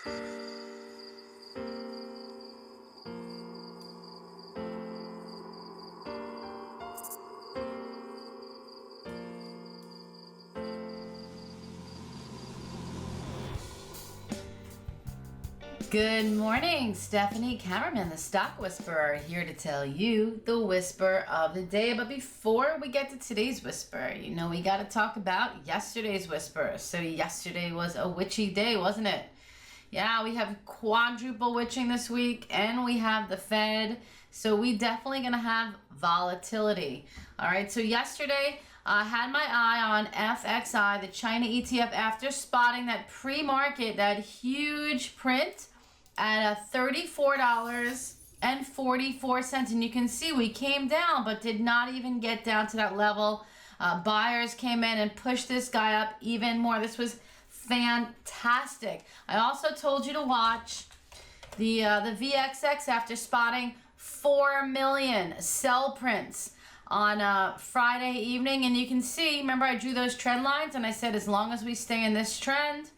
Good morning, Stephanie Cameraman, the Stock Whisperer, here to tell you the whisper of the day. But before we get to today's whisper, we got to talk about yesterday's whisper. So yesterday was a witchy day, wasn't it? Yeah, we have quadruple witching this week, and we have the Fed. So we definitely going to have volatility. All right, so yesterday I had my eye on FXI, the China ETF, after spotting that pre-market, that huge print at $34.44. And you can see we came down, but did not even get down to that level. Buyers came in and pushed this guy up even more. This was fantastic. I also told you to watch the VXX after spotting 4 million sell prints on Friday evening. And you can see, remember I drew those trend lines and I said as long as we stay in this trend,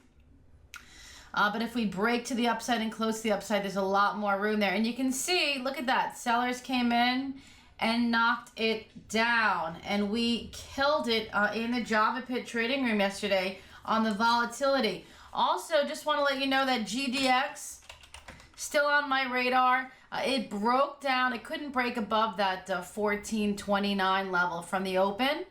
but if we break to the upside and close to the upside, there's a lot more room there. And you can see, look at that, sellers came in and knocked it down, and we killed it in the Java Pit trading room yesterday on the volatility. Also, just want to let you know that GDX still on my radar. It broke down. It couldn't break above that 1429 level from the open,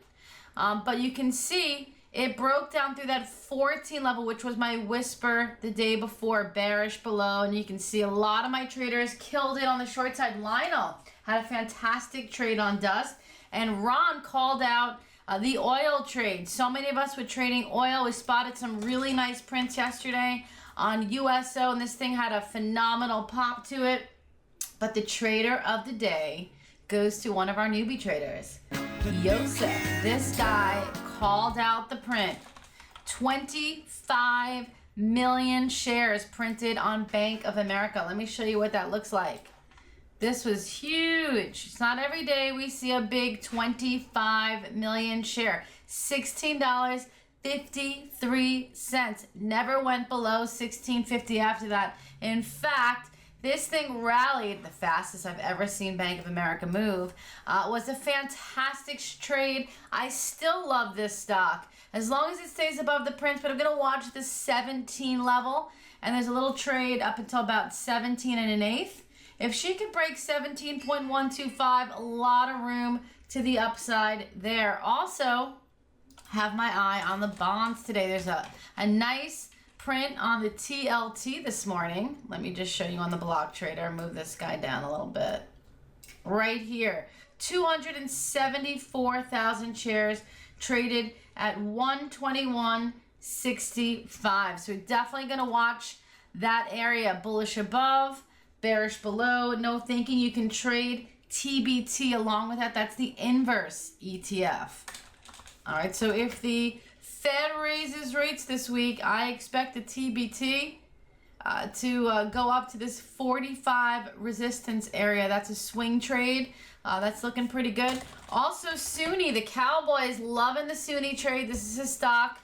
but you can see it broke down through that 14 level, which was my whisper the day before, bearish below. And you can see a lot of my traders killed it on the short side. Lionel had a fantastic trade on dust, and Ron called out the oil trade. So many of us were trading oil. We spotted some really nice prints yesterday on USO, and this thing had a phenomenal pop to it. But the trader of the day goes to one of our newbie traders, Yosef. This guy called out the print. 25 million shares printed on Bank of America. Let me show you what that looks like. This was huge. It's not every day we see a big 25 million share. $16.53. Never went below $16.50 after that. In fact, this thing rallied the fastest I've ever seen Bank of America move. It was a fantastic trade. I still love this stock as long as it stays above the prints, but I'm going to watch the 17 level, and there's a little trade up until about 17 and an eighth. If she could break 17.125, a lot of room to the upside there. Also, have my eye on the bonds today. There's a nice print on the TLT this morning. Let me just show you on the block trader. Move this guy down a little bit. Right here, 274,000 shares traded at 121.65. So we're definitely going to watch that area. Bullish above, bearish below. No thinking. You can trade TBT along with that. That's the inverse ETF. All right, so if the Fed raises rates this week, I expect the TBT to go up to this 45 resistance area. That's a swing trade. That's looking pretty good. Also, Sunni, the Cowboys, loving the Sunni trade. This is his stock.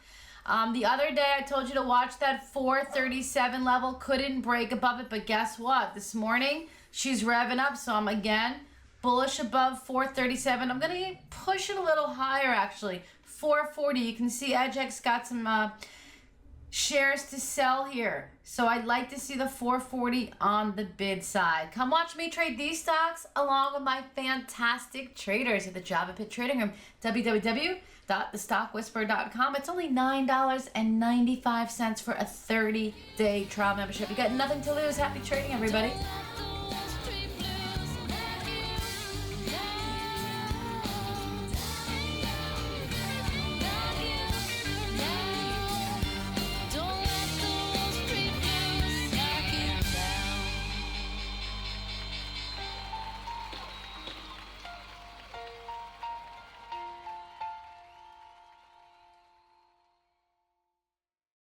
The other day, I told you to watch that 437 level. Couldn't break above it, but guess what? This morning, she's revving up, so I'm again bullish above 437. I'm going to push it a little higher, actually. 440. You can see EdgeX got some shares to sell here. So I'd like to see the 440 on the bid side. Come watch me trade these stocks along with my fantastic traders at the Java Pit Trading Room, www.thestockwhisperer.com. It's only $9.95 for a 30-day trial membership. You got nothing to lose. Happy trading, everybody.